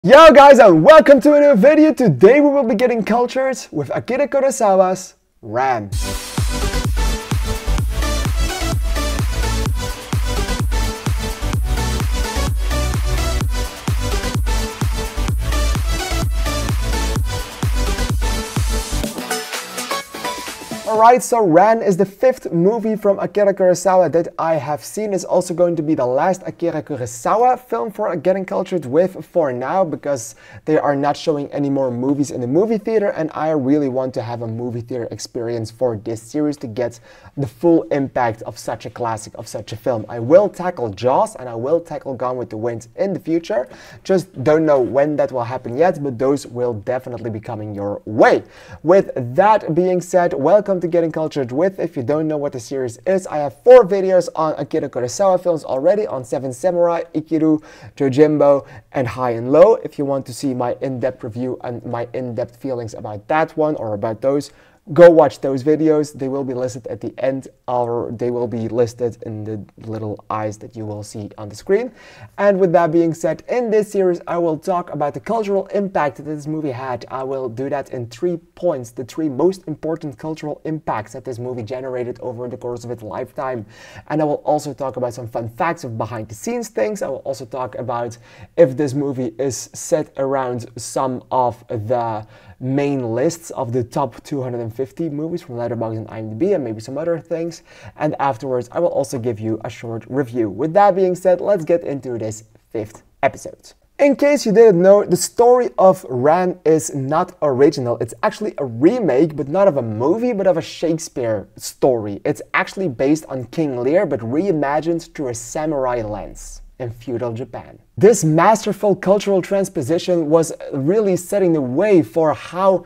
Yo guys, and welcome to a new video. Today we will be getting cultured with Akira Kurosawa's Ran. Alright, so Ran is the fifth movie from Akira Kurosawa that I have seen. It's also going to be the last Akira Kurosawa film for Getting Cultured with for now, because they are not showing any more movies in the movie theater, and I really want to have a movie theater experience for this series to get the full impact of such a classic, of such a film. I will tackle Jaws and I will tackle Gone with the Wind in the future. Just don't know when that will happen yet, but those will definitely be coming your way. With that being said, welcome to Getting Cultured with. If you don't know what the series is, I have 4 videos on Akira Kurosawa films already, on Seven Samurai, Ikiru, Yojimbo, and High and Low. If you want to see my in-depth review and my in-depth feelings about that one or about those, go watch those videos. They will be listed at the end, or they will be listed in the little eyes that you will see on the screen. And with that being said, in this series I will talk about the cultural impact that this movie had. I will do that in 3 points, the 3 most important cultural impacts that this movie generated over the course of its lifetime. And I will also talk about some fun facts of behind the scenes things. I will also talk about if this movie is set around some of the main lists of the top 250 movies from Letterboxd and IMDb, and maybe some other things. And afterwards I will also give you a short review. With that being said, let's get into this 5th episode. In case you didn't know, the story of Ran is not original. It's actually a remake, but not of a movie, but of a Shakespeare story. It's actually based on King Lear, but reimagined through a samurai lens in feudal Japan. This masterful cultural transposition was really setting the way for how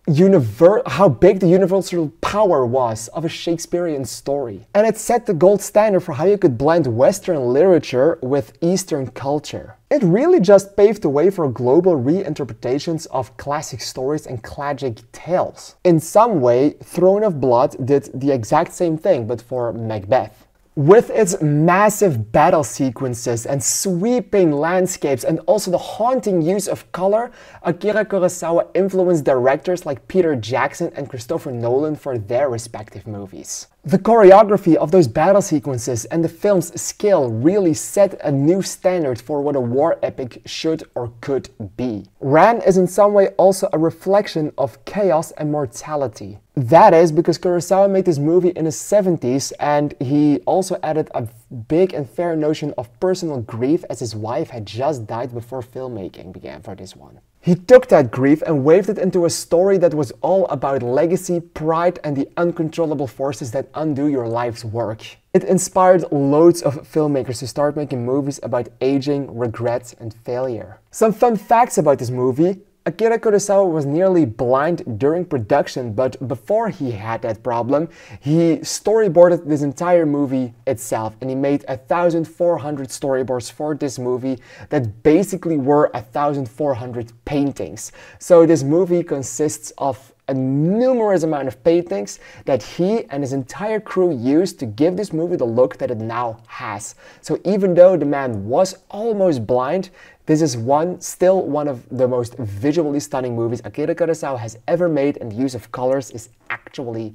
big the universal power was of a Shakespearean story. And it set the gold standard for how you could blend Western literature with Eastern culture. It really just paved the way for global reinterpretations of classic stories and classic tales. In some way, Throne of Blood did the exact same thing, but for Macbeth. With its massive battle sequences and sweeping landscapes and also the haunting use of color, Akira Kurosawa influenced directors like Peter Jackson and Christopher Nolan for their respective movies. The choreography of those battle sequences and the film's scale really set a new standard for what a war epic should or could be. Ran is in some way also a reflection of chaos and mortality. That is because Kurosawa made this movie in the 70s, and he also added a big and fair notion of personal grief, as his wife had just died before filmmaking began for this one. He took that grief and waved it into a story that was all about legacy, pride, and the uncontrollable forces that undo your life's work. It inspired loads of filmmakers to start making movies about aging, regret, and failure. Some fun facts about this movie. Akira Kurosawa was nearly blind during production, but before he had that problem, he storyboarded this entire movie itself, and he made 1,400 storyboards for this movie that basically were 1,400 paintings. So this movie consists of a numerous amount of paintings that he and his entire crew used to give this movie the look that it now has. So even though the man was almost blind, this is still one of the most visually stunning movies Akira Kurosawa has ever made, and the use of colors is actually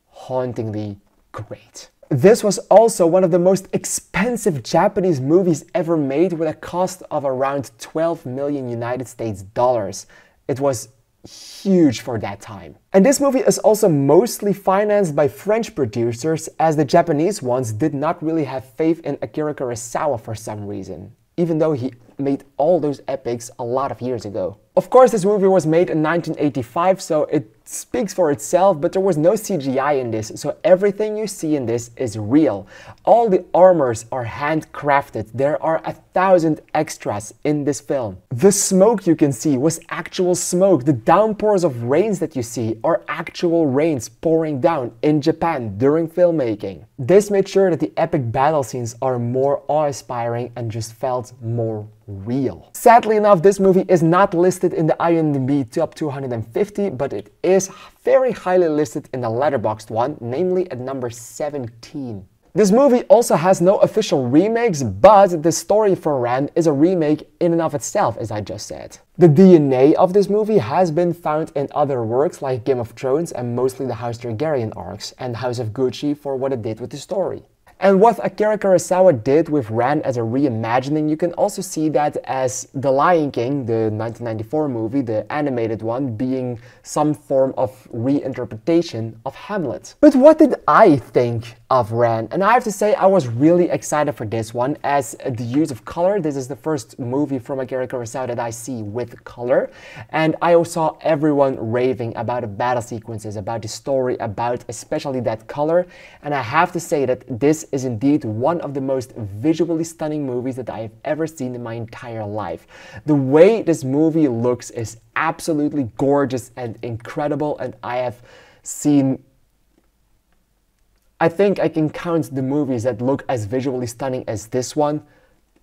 hauntingly great. This was also one of the most expensive Japanese movies ever made, with a cost of around 12 million United States dollars. It was huge for that time. And this movie is also mostly financed by French producers, as the Japanese ones did not really have faith in Akira Kurosawa for some reason, even though he made all those epics a lot of years ago. Of course, this movie was made in 1985, so it speaks for itself, but there was no CGI in this, so everything you see in this is real. All the armors are handcrafted. There are 1,000 extras in this film. The smoke you can see was actual smoke. The downpours of rains that you see are actual rains pouring down in Japan during filmmaking. This made sure that the epic battle scenes are more awe-inspiring and just felt more real. Sadly enough, this movie is not listed in the IMDb top 250, but it is very highly listed in the Letterboxd one, namely at number 17. This movie also has no official remakes, but the story for Ran is a remake in and of itself, as I just said. The DNA of this movie has been found in other works like Game of Thrones and mostly the House Targaryen arcs, and House of Gucci for what it did with the story. And what Akira Kurosawa did with Ran as a reimagining, you can also see that as The Lion King, the 1994 movie, the animated one, being some form of reinterpretation of Hamlet. But what did I think of Ran? And I have to say I was really excited for this one as the use of color. This is the first movie from Akira Kurosawa that I see with color. And I saw everyone raving about the battle sequences, about the story, about especially that color. And I have to say that this is indeed one of the most visually stunning movies that I have ever seen in my entire life. The way this movie looks is absolutely gorgeous and incredible, and I have seen, I think I can count the movies that look as visually stunning as this one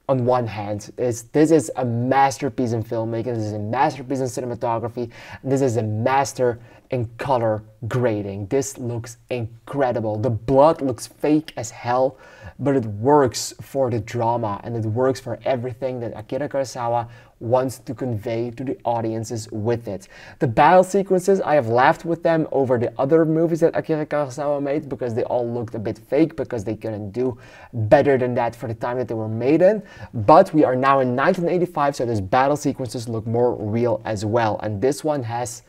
on one hand. This is a masterpiece in filmmaking, this is a masterpiece in cinematography, and this is a master in color grading. This looks incredible. The blood looks fake as hell, but it works for the drama and it works for everything that Akira Kurosawa wants to convey to the audiences with it. The battle sequences, I have laughed with them over the other movies that Akira Kurosawa made because they all looked a bit fake because they couldn't do better than that for the time that they were made in. But we are now in 1985, so those battle sequences look more real as well. And this one has,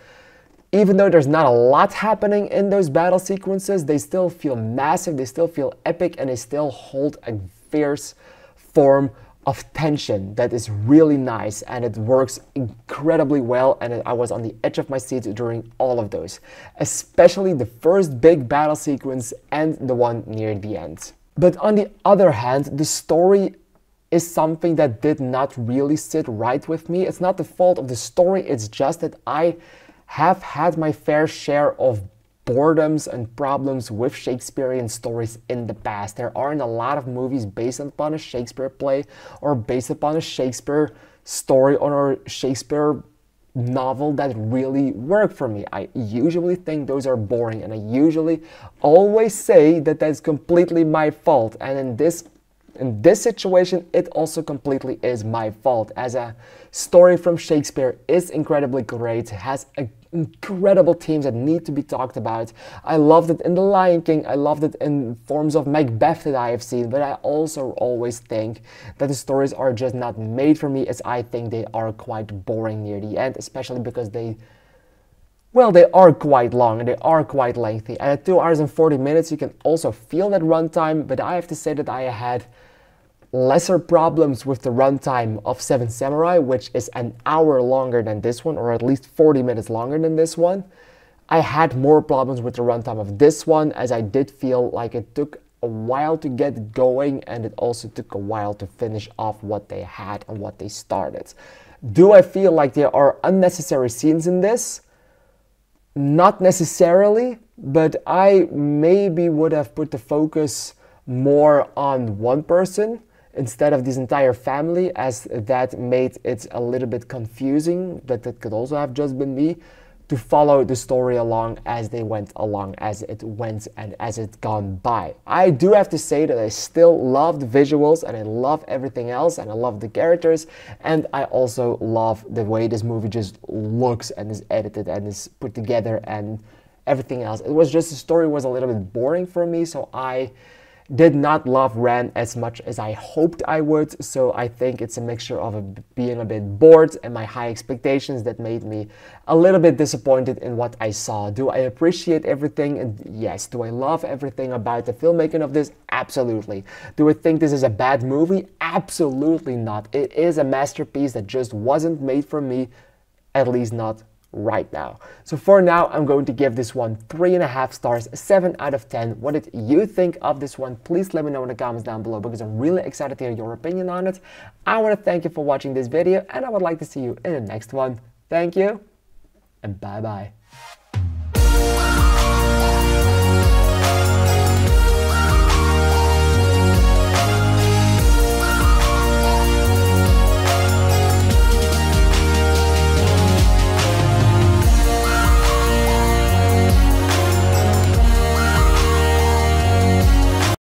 even though there's not a lot happening in those battle sequences, they still feel massive, they still feel epic, and they still hold a fierce form of tension that is really nice, and it works incredibly well, and I was on the edge of my seat during all of those, especially the first big battle sequence and the one near the end. But on the other hand, the story is something that did not really sit right with me. It's not the fault of the story, it's just that I have had my fair share of boredoms and problems with Shakespearean stories in the past. There aren't a lot of movies based upon a Shakespeare play or based upon a Shakespeare story or a Shakespeare novel that really work for me. I usually think those are boring, and I usually always say that that's completely my fault. And in this situation, it also completely is my fault, as a story from Shakespeare is incredibly great, has incredible themes that need to be talked about. I loved it in The Lion King, I loved it in forms of Macbeth that I have seen, but I also always think that the stories are just not made for me, as I think they are quite boring near the end, especially because they are quite long and they are quite lengthy. And at 2 hours and 40 minutes, you can also feel that runtime, but I have to say that I had lesser problems with the runtime of Seven Samurai, which is an hour longer than this one, or at least 40 minutes longer than this one. I had more problems with the runtime of this one, as I did feel like it took a while to get going, and it also took a while to finish off what they had and what they started. Do I feel like there are unnecessary scenes in this? Not necessarily, but I maybe would have put the focus more on one person instead of this entire family, as that made it a little bit confusing. That could also have just been me, to follow the story along as they went along, as it went and as it gone by. I do have to say that I still love the visuals and I love everything else, and I love the characters, and I also love the way this movie just looks and is edited and is put together and everything else. It was just, the story was a little bit boring for me, so I did not love Ran as much as I hoped I would. So I think it's a mixture of being a bit bored and my high expectations that made me a little bit disappointed in what I saw. Do I appreciate everything? And yes. Do I love everything about the filmmaking of this? Absolutely. Do I think this is a bad movie? Absolutely not. It is a masterpiece that just wasn't made for me, at least not right now. So for now, I'm going to give this one 3.5 stars, 7 out of 10. What did you think of this one? Please let me know in the comments down below, because I'm really excited to hear your opinion on it. I want to thank you for watching this video, and I would like to see you in the next one. Thank you, and bye bye.